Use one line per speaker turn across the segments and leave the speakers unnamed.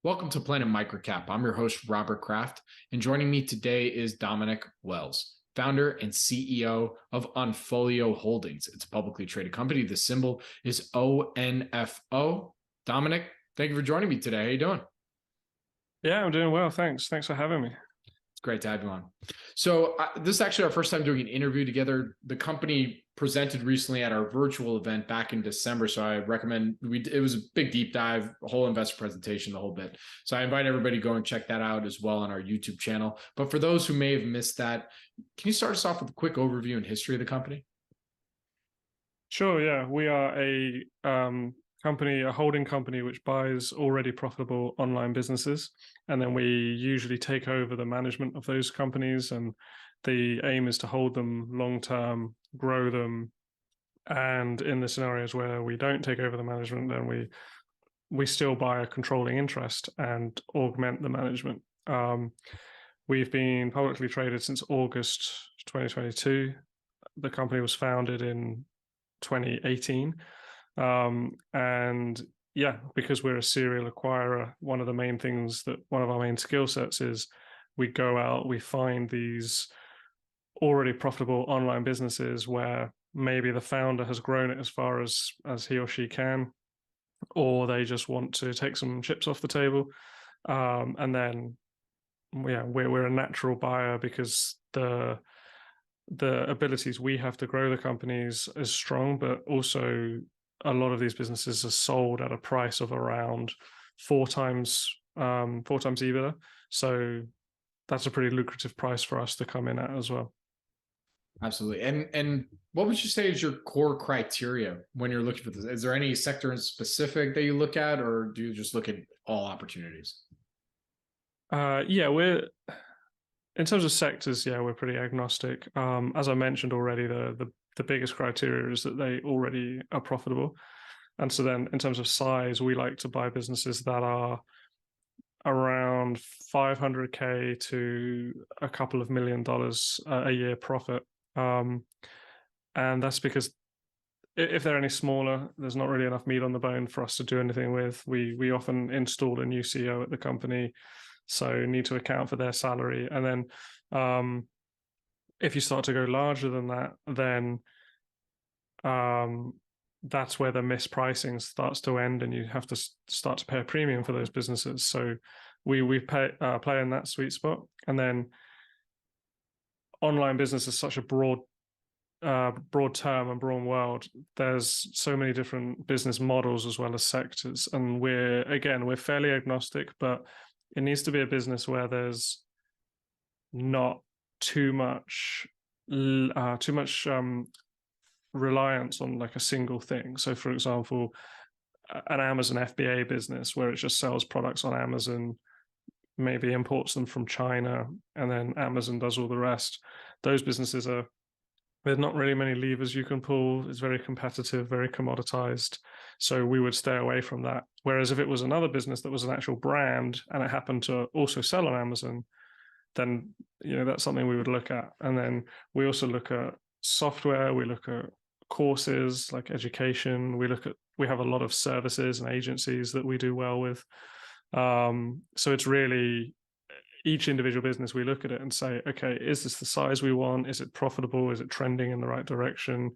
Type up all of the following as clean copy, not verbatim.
Welcome to Planet Microcap. I'm your host, Robert Kraft, and joining me today is Dominic Wells, founder and CEO of Onfolio Holdings. It's a publicly traded company. The symbol is ONFO. Dominic, thank you for joining me today. How you doing?
Yeah, I'm doing well. Thanks. Thanks for having me.
It's great to have you on. So this is actually our first time doing an interview together. The company presented recently at our virtual event back in December. So I recommend it was a big deep dive, a whole investor presentation, the whole bit. So I invite everybody to go and check that out as well on our YouTube channel. But for those who may have missed that, can you start us off with a quick overview and history of the company?
Sure. Yeah, we are a company, a holding company, which buys already profitable online businesses, and then we usually take over the management of those companies. And the aim is to hold them long term, grow them, and in the scenarios where we don't take over the management, then we still buy a controlling interest and augment the management. We've been publicly traded since August 2022. The company was founded in 2018. And yeah, because we're a serial acquirer, one of our main skill sets is we go out, we find these already profitable online businesses where maybe the founder has grown it as far as he or she can, or they just want to take some chips off the table. And then yeah, we're a natural buyer because the abilities we have to grow the companies is strong, but also a lot of these businesses are sold at a price of around four times EBITDA. So that's a pretty lucrative price for us to come in at as well.
Absolutely. And what would you say is your core criteria when you're looking for this? Is there any sector in specific that you look at, or do you just look at all opportunities?
Yeah, we're in terms of sectors, yeah, we're pretty agnostic. As I mentioned already, the biggest criteria is that they already are profitable. And so then in terms of size, we like to buy businesses that are around 500K to a couple of $1 million a year profit. And that's because if they're any smaller, there's not really enough meat on the bone for us to do anything with. We often install a new CEO at the company, so need to account for their salary. And then if you start to go larger than that, then that's where the mispricing starts to end, and you have to start to pay a premium for those businesses. So we play in that sweet spot. And then online business is such a broad term and broad world. There's so many different business models as well as sectors, and we're fairly agnostic, but it needs to be a business where there's not too much reliance on like a single thing. So for example, an Amazon FBA business where it just sells products on Amazon, maybe imports them from China, and then Amazon does all the rest. Those businesses there's not really many levers you can pull. It's very competitive, very commoditized. So we would stay away from that. Whereas if it was another business that was an actual brand and it happened to also sell on Amazon, then that's something we would look at. And then we also look at software, we look at courses like education, we have a lot of services and agencies that we do well with. So it's really each individual business, we look at it and say, okay, is this the size we want? Is it profitable? Is it trending in the right direction?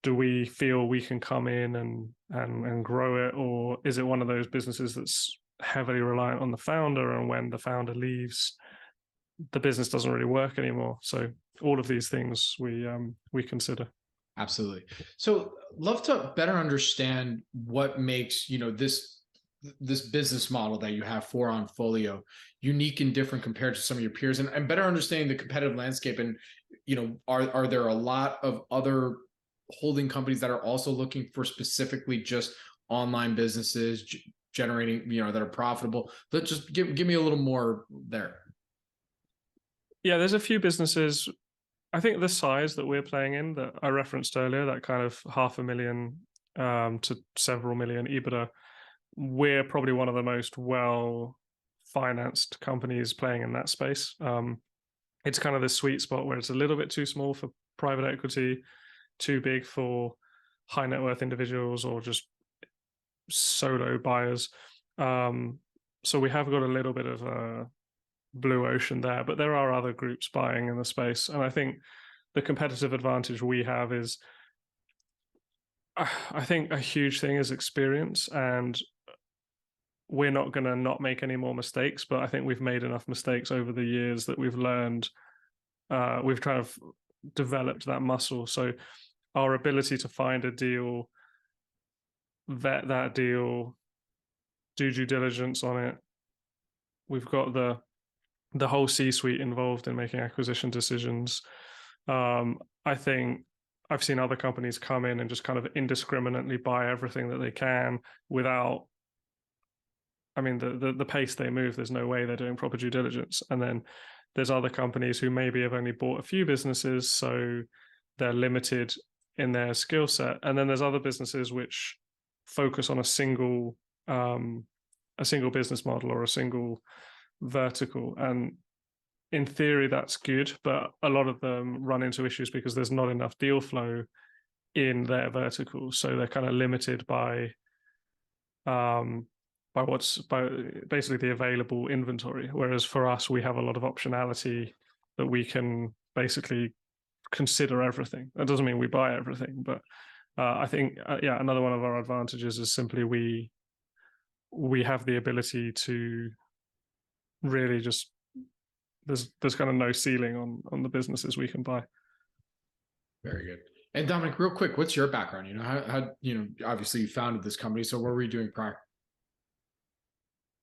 Do we feel we can come in and grow it? Or is it one of those businesses that's heavily reliant on the founder, and when the founder leaves, the business doesn't really work anymore? So all of these things we consider.
Absolutely. So love to better understand what makes, this business model that you have for Onfolio unique and different compared to some of your peers, and better understanding the competitive landscape. And, are there a lot of other holding companies that are also looking for specifically just online businesses generating, that are profitable? Let's just give me a little more there.
Yeah, there's a few businesses. I think the size that we're playing in that I referenced earlier, that kind of $500,000 to several million EBITDA, we're probably one of the most well-financed companies playing in that space. It's kind of the sweet spot where it's a little bit too small for private equity, too big for high net worth individuals or just solo buyers. so we have got a little bit of a blue ocean there, but there are other groups buying in the space. And I think the competitive advantage we have is, I think a huge thing is experience, and we're not going to not make any more mistakes, but I think we've made enough mistakes over the years that we've learned, we've kind of developed that muscle. So our ability to find a deal, vet that deal, do due diligence on it. We've got the whole C-suite involved in making acquisition decisions. I think I've seen other companies come in and just kind of indiscriminately buy everything that they can without, I mean, the pace they move, there's no way they're doing proper due diligence. And then there's other companies who maybe have only bought a few businesses, so they're limited in their skill set. And then there's other businesses which focus on a single business model or a single vertical. And in theory, that's good, but a lot of them run into issues because there's not enough deal flow in their vertical. So they're kind of limited by basically the available inventory. Whereas for us, we have a lot of optionality that we can basically consider everything. That doesn't mean we buy everything, but I think another one of our advantages is simply we have the ability to really just, there's kind of no ceiling on the businesses we can buy.
Very good. And Dominic, real quick, what's your background? You know, how obviously you founded this company. So what were you doing prior?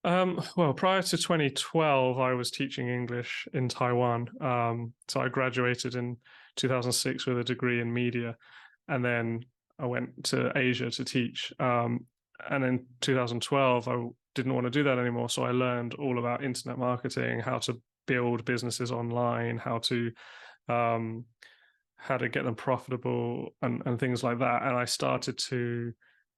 Well, prior to 2012, I was teaching English in Taiwan. So I graduated in 2006 with a degree in media, and then I went to Asia to teach. And in 2012, I didn't want to do that anymore. So I learned all about internet marketing, how to build businesses online, how to get them profitable and things like that. And I started to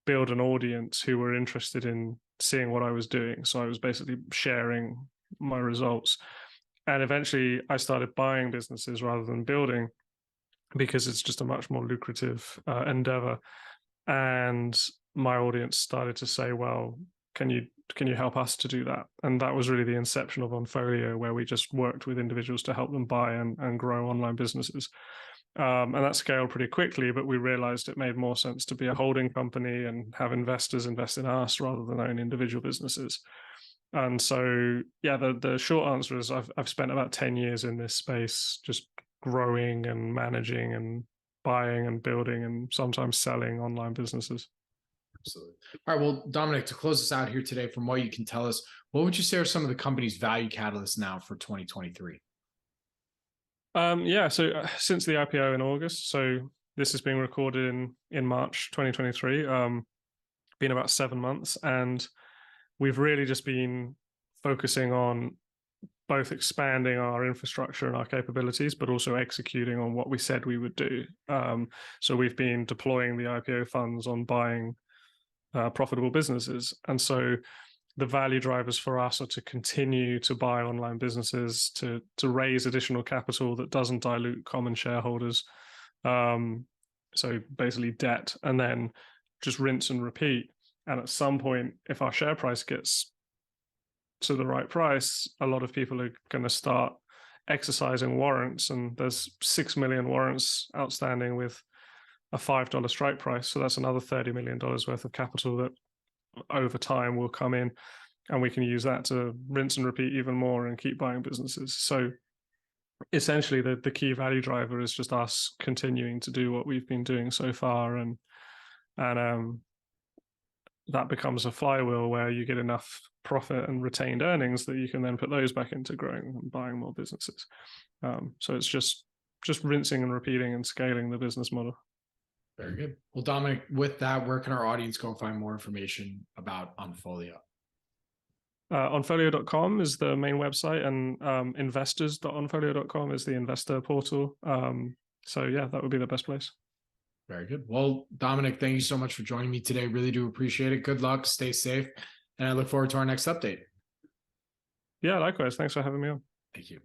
build an audience who were interested in seeing what I was doing. So I was basically sharing my results. And eventually I started buying businesses rather than building, because it's just a much more lucrative endeavor. And my audience started to say, well, can you help us to do that? And that was really the inception of Onfolio, where we just worked with individuals to help them buy and grow online businesses. And that scaled pretty quickly, but we realized it made more sense to be a holding company and have investors invest in us rather than own individual businesses. And so, yeah, the short answer is I've spent about 10 years in this space, just growing and managing and buying and building and sometimes selling online businesses.
Absolutely. All right. Well, Dominic, to close us out here today, from what you can tell us, what would you say are some of the company's value catalysts now for 2023?
So since the IPO in August, so this is being recorded in March 2023, been about 7 months, and we've really just been focusing on both expanding our infrastructure and our capabilities, but also executing on what we said we would do. So we've been deploying the IPO funds on buying profitable businesses. And so the value drivers for us are to continue to buy online businesses, to raise additional capital that doesn't dilute common shareholders. So basically debt, and then just rinse and repeat. And at some point, if our share price gets to the right price, a lot of people are going to start exercising warrants. And there's 6 million warrants outstanding with a $5 strike price. So that's another $30 million worth of capital that over time will come in, and we can use that to rinse and repeat even more and keep buying businesses. So essentially the key value driver is just us continuing to do what we've been doing so far, and that becomes a flywheel where you get enough profit and retained earnings that you can then put those back into growing and buying more businesses. So it's just rinsing and repeating and scaling the business model.
Very good. Well, Dominic, with that, where can our audience go and find more information about Onfolio?
Onfolio.com is the main website, and investors.onfolio.com is the investor portal. So yeah, that would be the best place.
Very good. Well, Dominic, thank you so much for joining me today. Really do appreciate it. Good luck. Stay safe. And I look forward to our next update.
Yeah, likewise. Thanks for having me on.
Thank you.